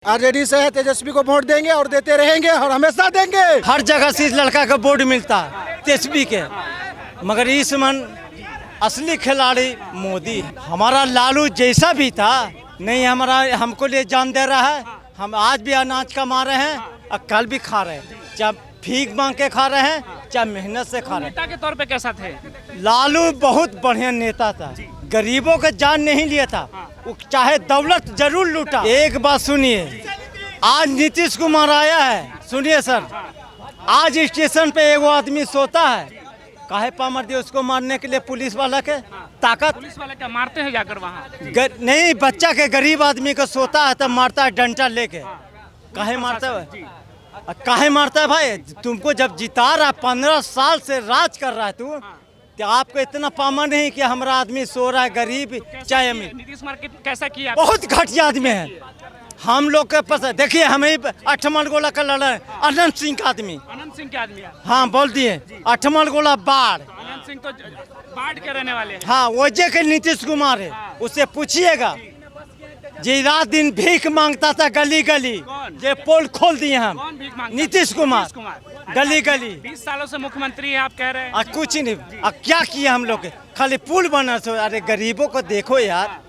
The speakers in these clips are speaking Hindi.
आरजेडी से है, तेजस्वी को वोट देंगे और देते रहेंगे और हमेशा देंगे। हर जगह से इस लड़का का वोट मिलता है तेजस्वी के, मगर इस मन असली खिलाड़ी मोदी। हमारा लालू जैसा भी था नहीं, हमारा हमको लिए जान दे रहा है। हम आज भी अनाज कमा रहे हैं और कल भी खा रहे हैं, चाहे भीख मांग के खा रहे हैं चाहे मेहनत से खा रहे हैं। नेता के तौर पे कैसा थे? लालू बहुत बढ़िया नेता था, गरीबों का जान नहीं लिया था, वो चाहे दौलत जरूर लूटा। एक बात सुनिए, आज नीतीश कुमार आया है, सुनिए सर, आज स्टेशन पे एगो आदमी सोता है, काहे पामर दिए उसको मारने के लिए पुलिस वाला के ताकत। पुलिस वाले क्या मारते हैं जाकर वहाँ? नहीं, बच्चा के गरीब आदमी को सोता है तो मारता है डंडा लेके। काहे मारता है? काहे मारता है भाई? तुमको जब जिता रहा, 15 साल से राज कर रहा है तू, तो आपको इतना पामा नहीं कि हमारा आदमी सो रहा है, गरीब चाहे अमीर। नीतीश कुमार कैसा किया? बहुत घटिया आदमी है। हम लोग के पास देखिए, हमें 8 गोला का लड़ा है अनंत सिंह का आदमी। अनंत सिंह के आदमी है? हाँ बोल दिए, 8 गोला बाढ़। अनंत सिंह तो बाढ़ के रहने वाले हैं। हाँ, वजह के नीतीश कुमार है, उससे पूछिएगा। जी रात दिन भीख मांगता था गली गली, ये पोल खोल दिए हम। कौन भीख मांगता? नीतीश कुमार, गली गली। 20 सालों से मुख्यमंत्री है आप कह रहे हैं। कुछ नहीं, क्या किया हम लोग? खाली पुल बना। अरे गरीबों को देखो यार,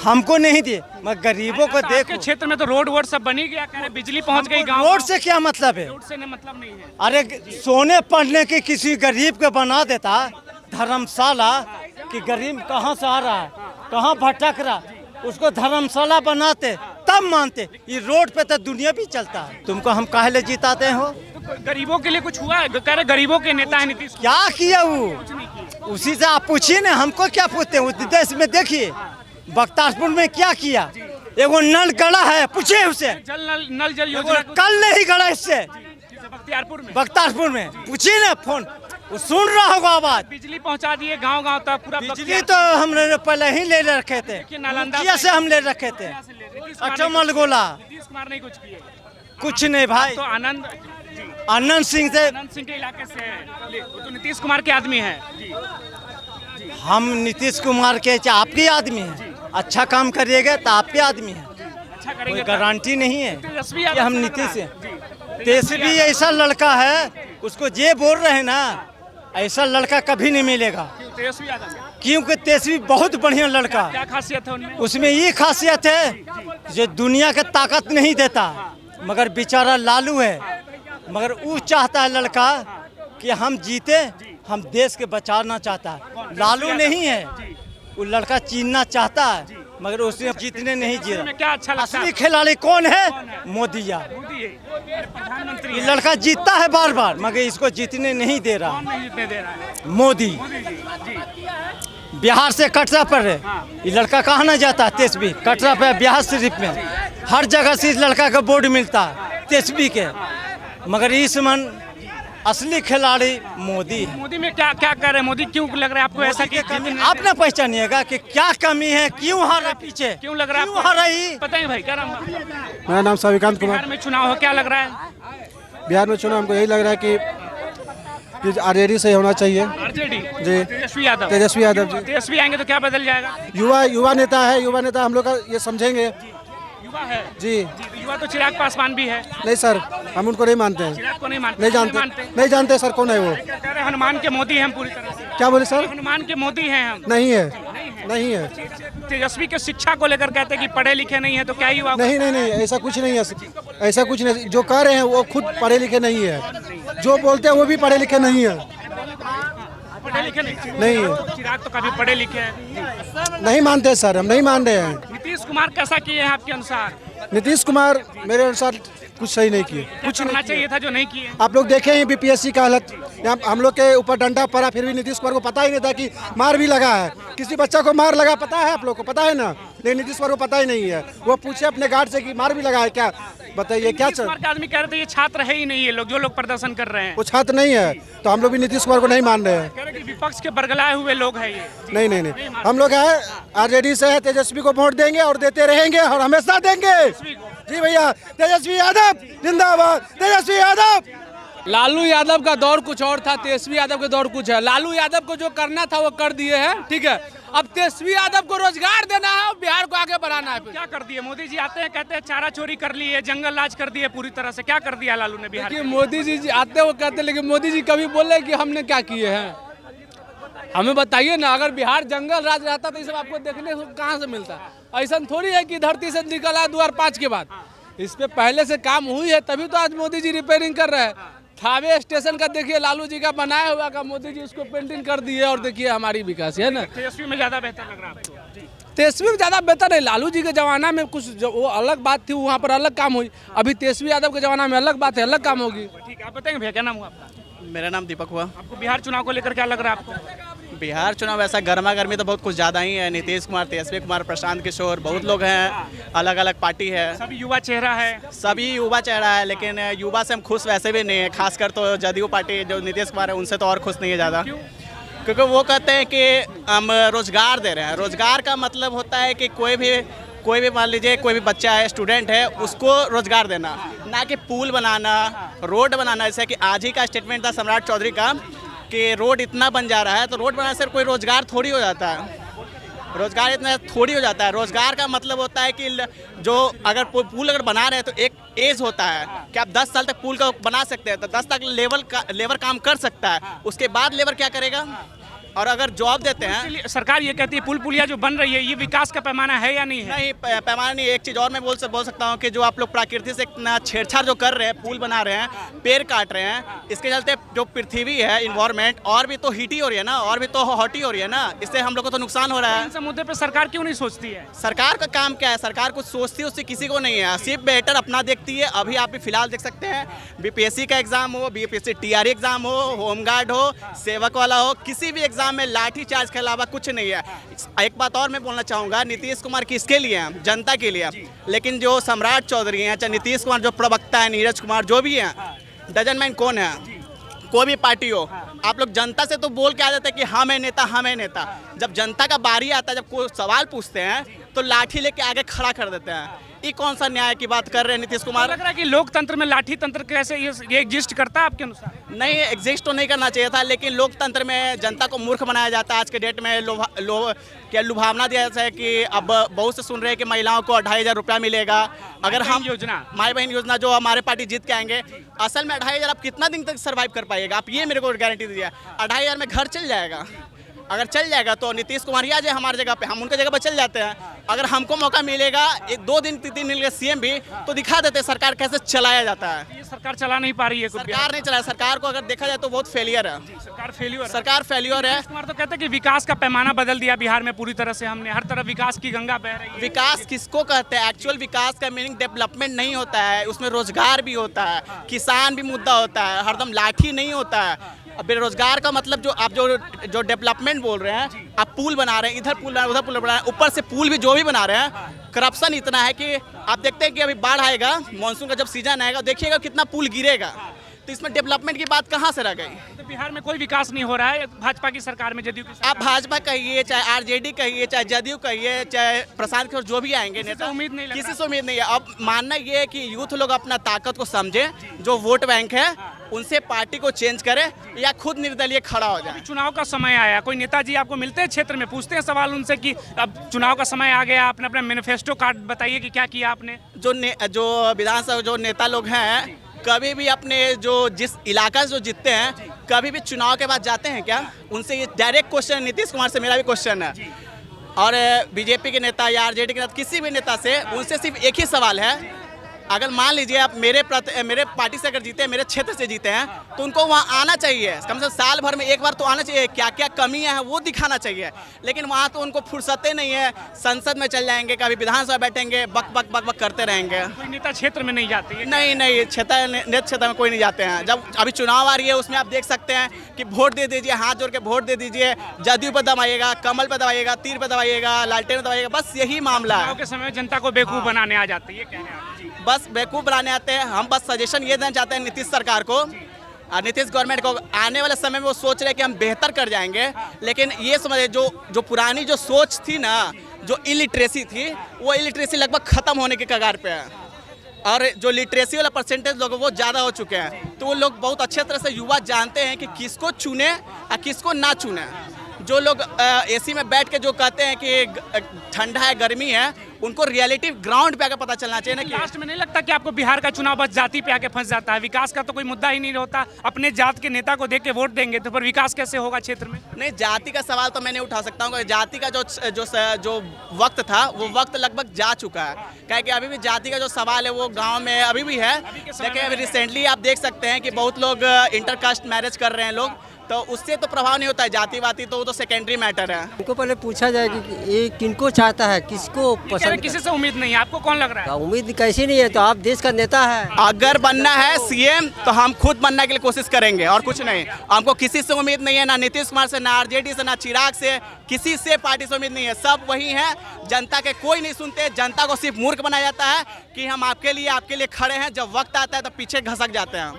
हमको नहीं दिए मगर गरीबों को देखो। आपके क्षेत्र में तो रोड वोड सब बनी गया, कह रहे बिजली पहुंच गई गाँव। रोड से क्या मतलब है? रोड से मतलब नहीं है। अरे सोने पढ़ने की किसी गरीब को बना देता धर्मशाला, कि गरीब कहाँ से आ रहा है, कहाँ भटक रहा, उसको धर्मशाला बनाते तब मानते। ये रोड पे तो दुनिया भी चलता है। तुमको हम काहे ले जिताते हो? तो गरीबों के लिए कुछ हुआ है? कह रहे गरीबों के नेता है नीतीश। क्या किया वो? उसी से आप पूछिए ना, हमको क्या पूछते हैं? उस देश में देखिए बख्तारपुर में क्या किया, एगो नल गड़ा है, पूछिए उसे। नल जल योजना कल नहीं गड़ा इससे बख्तारपुर में, पूछिए ना, फोन वो सुन रहा होगा आवाज। बिजली पहुंचा दिए गांव गांव तक पूरा। बिजली तो हमने पहले ही ले रखे थे, मुखिया से हम ले रखे थे। 8 गोला। नीतीश कुमार नहीं कुछ किए? कुछ नहीं भाई, तो आनंद सिंह से। आनंद सिंह के इलाके से है, वो तो नीतीश कुमार के आदमी है। हम नीतीश कुमार के आपके आदमी हैं, अच्छा काम करिएगा तो आपके आदमी हैं, अच्छा कोई करेंगे। गारंटी नहीं है तेजस्वी कि हम यादव नीतीश से हैं। तेजस्वी ऐसा लड़का है, उसको जे बोल रहे हैं ना, ऐसा लड़का कभी नहीं मिलेगा। तेजस्वी यादव क्योंकि तेजस्वी बहुत बढ़िया लड़का, क्या खासियत है उनमें? उसमें ये खासियत है जो दुनिया के ताकत नहीं देता, मगर बेचारा लालू है, मगर वो चाहता है लड़का कि हम जीते, हम देश के बचाना चाहता है। लालू नहीं है, वो लड़का चीनना चाहता है, मगर उसने जीतने नहीं जी रहा। क्या अच्छा लगता असली है? खिलाड़ी कौन है? मोदी या मोदी है, प्रधानमंत्री ये है। लड़का जीतता है बार बार, मगर इसको जीतने नहीं दे रहा। कौन नहीं जीतने दे रहा है? मोदी मोदी जी। बिहार से कटरा पर है, ये लड़का कहाँ ना जाता? तेजस्वी कटरा पे बिहार शरीफ में हर जगह से इस लड़का का वोट मिलता है तेजस्वी के, मगर इस मन असली खिलाड़ी मोदी है। मोदी में क्या क्या कर रहे हैं? मोदी क्यों लग रहा है आपको ऐसा कि आप ना पहचानिएगा कि क्या कमी है, क्यों हारा पीछे, क्यों लग रहा है क्यों आपको? हारा? पता है भाई, क्या नाम है? मेरा नाम सविकांत कुमार। बिहार में चुनाव हो, क्या लग रहा है? बिहार में चुनाव हमको यही लग रहा है कि आरजेडी से होना चाहिए। आरजेडी जी। तेजस्वी यादव। तेजस्वी यादव जी तेजस्वी आएंगे तो क्या बदल जाएगा? युवा नेता है, युवा नेता हम लोग का ये समझेंगे युवा है जी। तो युवा तो चिराग पासवान भी है। नहीं सर, हम उनको नहीं मानते हैं, चिराग को नहीं मानते? नहीं जानते सर कौन है वो। कह रहे हनुमान के मोदी हैं हम पूरी तरह से। क्या बोले सर? हनुमान के मोदी हैं हम। नहीं है, नहीं है, तेजस्वी के शिक्षा को लेकर कहते हैं कि पढ़े लिखे नहीं है, तो क्या युवा? नहीं नहीं नहीं, ऐसा कुछ नहीं है, ऐसा कुछ नहीं। जो कह रहे हैं वो खुद पढ़े लिखे नहीं है, जो बोलते हैं वो भी पढ़े लिखे नहीं है। पढ़े लिखे नहीं है। चिराग तो काफी पढ़े लिखे हैं। नहीं मानते सर, हम नहीं मान रहे हैं। नीतीश कुमार कैसा किए हैं आपके अनुसार? नीतीश कुमार मेरे अनुसार कुछ सही नहीं किए, कुछ करना चाहिए था जो नहीं किए। आप लोग देखे हैं बीपीएससी का हालत, यहाँ हम लोग के ऊपर डंडा पड़ा, फिर भी नीतीश कुमार को पता ही नहीं था कि मार भी लगा है, किसी बच्चा को मार लगा, पता है आप लोग को? पता है ना? लेकिन नीतीश कुमार को पता ही नहीं है। वो पूछे अपने गार्ड से कि मार भी लगा है क्या, बताइए क्या नीतीश कुमार के आदमी कह रहे थे ये छात्र है ही नहीं, ये लोग जो लोग प्रदर्शन कर रहे हैं वो छात्र नहीं है, तो हम लोग भी नीतीश कुमार को नहीं मान रहे हैं। कह रहे कि विपक्ष के बरगलाए हुए लोग हैं ये। नहीं नहीं नहीं, हम लोग है आरजेडी से है, तेजस्वी को वोट देंगे और देते रहेंगे और हमेशा देंगे। जी भैया, तेजस्वी यादव जिंदाबाद, तेजस्वी यादव। लालू यादव का दौर कुछ और था, तेजस्वी यादव का दौर कुछ है। लालू यादव को जो करना था वो कर दिए हैं, ठीक है। अब तेजस्वी यादव को रोजगार देना है और बिहार को आगे बढ़ाना है। क्या कर दिए मोदी जी? आते हैं कहते हैं चारा चोरी कर ली है, जंगल राज कर दिए पूरी तरह से। क्या कर दिया लालू ने बिहार देखिए में? मोदी जी आते वो कहते, लेकिन मोदी जी कभी बोले कि हमने क्या किए हैं? हमें बताइए ना, अगर बिहार जंगल राज रहता तो ये सब आपको देखने को कहाँ से मिलता? ऐसा थोड़ी है कि धरती से निकला 2005 के बाद। इस पे पहले से काम हुई है, तभी तो आज मोदी जी रिपेयरिंग कर रहे हैं। थावे स्टेशन का देखिए, लालू जी का बनाया हुआ का मोदी जी उसको पेंटिंग कर दिए, और देखिए हमारी विकास है ना। तेजस्वी में ज्यादा बेहतर लग रहा है आपको? तेजस्वी में ज़्यादा बेहतर है। लालू जी के ज़माना में कुछ वो अलग बात थी, वहाँ पर अलग काम हुई। अभी तेजस्वी यादव के ज़माना में अलग बात है, अलग काम होगी। ठीक है, आप बताएंगे भैया क्या नाम हुआ आपका? मेरा नाम दीपक हुआ। आपको बिहार चुनाव को लेकर क्या लग रहा है आपको? बिहार चुनाव ऐसा गर्मा गर्मी तो बहुत कुछ ज़्यादा ही है। नीतीश कुमार, तेजस्वी कुमार, प्रशांत किशोर, बहुत लोग हैं, अलग अलग पार्टी है, सभी युवा चेहरा है। सभी युवा चेहरा है। लेकिन युवा से हम खुश वैसे भी नहीं है, खासकर तो जदयू पार्टी जो नीतीश कुमार है उनसे तो और खुश नहीं है ज़्यादा। क्योंकि वो कहते हैं कि हम रोज़गार दे रहे हैं। रोज़गार का मतलब होता है कि कोई भी मान लीजिए कोई भी बच्चा है, स्टूडेंट है, उसको रोज़गार देना, ना कि पुल बनाना, रोड बनाना। जैसे कि आज ही का स्टेटमेंट था सम्राट चौधरी का कि रोड इतना बन जा रहा है, तो रोड बनाने से कोई रोज़गार थोड़ी हो जाता है। रोज़गार इतना थोड़ी हो जाता है। रोज़गार का मतलब होता है कि जो अगर पुल अगर बना रहे हैं तो एक एज होता है कि आप 10 साल तक पुल का बना सकते हैं, तो 10 तक लेबर काम कर सकता है। उसके बाद लेबर क्या करेगा? और अगर जॉब देते हैं, सरकार ये कहती है पुल पुलिया जो बन रही है ये विकास का पैमाना है या नहीं है? नहीं, पैमाना नहीं। एक चीज़ और मैं बोल सकता हूँ कि जो आप लोग प्रकृति से इतना छेड़छाड़ जो कर रहे हैं, पुल बना रहे हैं, पेड़ काट रहे हैं, इसके चलते जो पृथ्वी है, इन्वायरमेंट और भी तो हीटी हो रही है ना, और भी तो हॉटी हो रही है ना। इससे हम लोग को तो नुकसान हो रहा है। इस मुद्दे पे सरकार क्यों नहीं सोचती है? सरकार का काम क्या है? सरकार कुछ सोचती है उससे किसी को नहीं है, सिर्फ बेटर अपना देखती है। अभी आप भी फिलहाल देख सकते हैं, बीपीएससी का एग्जाम हो, बीपीएससी टीआरई एग्जाम हो, होमगार्ड हो, सेवक वाला हो, किसी भी एग्जाम में लाठी चार्ज के अलावा कुछ नहीं है। एक बात और मैं बोलना चाहूँगा, नीतीश कुमार किसके लिए हैं? जनता के लिए। लेकिन जो सम्राट चौधरी हैं, चाहे नीतीश कुमार जो प्रवक्ता है, नीरज कुमार, जो भी हैं, डजन मैन कौन है, कोई भी पार्टी हो, आप लोग जनता से तो बोल के आ जाते हैं कि हम है नेता, हम है नेता। जब जनता का बारी आता है, जब कोई सवाल पूछते हैं तो लाठी लेके आगे खड़ा कर देते हैं। ये कौन सा न्याय की बात कर रहे हैं नीतीश कुमार? लग रहा है कि लोकतंत्र में लाठी तंत्र कैसे ये एग्जिस्ट करता है आपके अनुसार? नहीं, एग्जिस्ट तो नहीं करना चाहिए था, लेकिन लोकतंत्र में जनता को मूर्ख बनाया जाता है। आज के डेट में लुभावना दिया जाता है कि अब बहुत से सुन रहे हैं कि महिलाओं को 2,500 रुपया मिलेगा। अगर हम माई बहन योजना जो हमारे पार्टी जीत के आएंगे, असल में 2,500 आप कितना दिन तक सर्वाइव कर पाइएगा? आप ये मेरे को गारंटी दीजिए। 2,500 में घर चल जाएगा। अगर चल जाएगा तो नीतीश कुमार ही आ जाए हमारी जगह पे, हम उनके जगह पर चल जाते हैं। अगर हमको मौका मिलेगा 2 दिन 3 दिन के सीएम भी, तो दिखा देते हैं सरकार कैसे चलाया जाता है। ये सरकार चला नहीं पा रही है। सरकार नहीं चला। सरकार को अगर देखा जाए तो बहुत फेलियर है। सरकार फेल्यूर। सरकार फेल्योर है। कुमार तो कहते हैं कि विकास का पैमाना बदल दिया बिहार में पूरी तरह से। हमने हर तरफ विकास की गंगा बह रही है। विकास किसको कहते हैं? एक्चुअल विकास का मीनिंग डेवलपमेंट नहीं होता है, उसमें रोजगार भी होता है, किसान भी मुद्दा होता है, हरदम लाठी नहीं होता है। बेरोजगार का मतलब जो आप जो डेवलपमेंट बोल रहे हैं, आप पुल बना रहे हैं, इधर पुल बना रहे हैं, उधर पुल बना रहे हैं, ऊपर से पुल भी जो भी बना रहे हैं, करप्शन इतना है कि आप देखते हैं कि अभी बाढ़ आएगा, मानसून का जब सीजन आएगा, देखिएगा कितना पुल गिरेगा। तो इसमें डेवलपमेंट की बात कहाँ से रह गई? तो बिहार में कोई विकास नहीं हो रहा है भाजपा की सरकार में, जदयू की सरकार आप भाजपा कहिए, चाहे आरजेडी कहिए, चाहे जदयू कहिए, चाहे प्रशांत किशोर, जो भी आएंगे नेता, उम्मीद नहीं लग किसी से उम्मीद नहीं है। अब मानना ये है कि यूथ लोग अपना ताकत को समझे, जो वोट बैंक है उनसे पार्टी को चेंज करे या खुद निर्दलीय खड़ा हो जाए। चुनाव का समय आया, कोई नेताजी आपको मिलते हैं क्षेत्र में, पूछते हैं सवाल उनसे कि अब चुनाव का समय आ गया, आपने अपना मैनिफेस्टो कार्ड बताइए कि क्या किया आपने? जो विधानसभा जो नेता लोग हैं, कभी भी अपने जो जिस इलाका से जो जीतते हैं, कभी भी चुनाव के बाद जाते हैं क्या? उनसे ये डायरेक्ट क्वेश्चन, नीतीश कुमार से मेरा भी क्वेश्चन है, और बीजेपी के नेता या आरजेडी के नेता, किसी भी नेता से, उनसे सिर्फ एक ही सवाल है। अगर मान लीजिए आप मेरे पार्टी से अगर जीते हैं, मेरे क्षेत्र से जीते हैं, तो उनको वहाँ आना चाहिए। कम से कम साल भर में एक बार तो आना चाहिए, क्या क्या कमियाँ हैं वो दिखाना चाहिए। लेकिन वहाँ तो उनको फुर्सतें नहीं है। संसद में चल जाएंगे, कभी विधानसभा बैठेंगे, बक बक बक बक करते रहेंगे। कोई नेता क्षेत्र में नहीं जाते हैं? नहीं, नेत क्षेत्र में कोई नहीं जाते हैं। जब अभी चुनाव आ रही है, उसमें आप देख सकते हैं कि वोट दे दीजिए, हाथ जोड़ के वोट दे दीजिए, जदयू पर दबाइएगा, कमल पर दबाइएगा, तीर पर दबाइएगा, लालटेन पर दबाइएगा, बस यही मामला है। चुनाव के समय जनता को बेवकूफ बनाने आ जाते हैं, ये कहने आप? बस बेवकूफ़ बनाने आते हैं। हम बस सजेशन ये देना चाहते हैं नीतीश सरकार को, नीतीश गवर्नमेंट को, आने वाले समय में वो सोच रहे हैं कि हम बेहतर कर जाएंगे, लेकिन ये समझे जो पुरानी जो सोच थी ना, जो इलिटरेसी थी, वो इलिटरेसी लगभग ख़त्म होने के कगार पे है। और जो लिटरेसी वाला परसेंटेज लोग वो ज़्यादा हो चुके हैं, तो वो लोग बहुत अच्छे तरह से युवा जानते हैं कि किसको चुने और किसको ना चुने। जो लोग एसी में बैठ के जो कहते हैं कि ठंडा है गर्मी है, उनको रियलिटी ग्राउंड पे आकर पता चलना चाहिए ना कि लास्ट में नहीं लगता कि आपको बिहार का चुनाव बस जाति पे आके फंस जाता है? विकास का तो कोई मुद्दा ही नहीं होता, अपने जात के नेता को देख के वोट देंगे तो फिर विकास कैसे होगा क्षेत्र में? नहीं, जाति का सवाल तो मैं नहीं उठा सकता हूँ। जाति का जो वक्त था वो वक्त लगभग जा चुका है, क्या कि अभी भी जाति का जो सवाल है वो गांव में अभी भी है। लेकिन अभी रिसेंटली आप देख सकते हैं कि बहुत लोग इंटरकास्ट मैरिज कर रहे हैं लोग, तो उससे तो प्रभाव नहीं होता है। जाति वाति तो वो तो सेकेंडरी मैटर है। इनको पहले पूछा जाए कि ये किनको चाहता है, किसको पसंद किसी से उम्मीद नहीं है, आपको कौन लग रहा है? उम्मीद कैसी नहीं है, तो आप देश का नेता है। अगर बनना है सीएम तो हम खुद बनने के लिए कोशिश करेंगे और कुछ नहीं। हमको किसी से उम्मीद नहीं है, ना नीतीश कुमार से, ना आरजेडी से, ना चिराग से, किसी से पार्टी से उम्मीद नहीं है। सब वही है, जनता के कोई नहीं सुनते। जनता को सिर्फ मूर्ख बनाया जाता है कि हम आपके लिए खड़े हैं, जब वक्त आता है तो पीछे घसक जाते हैं।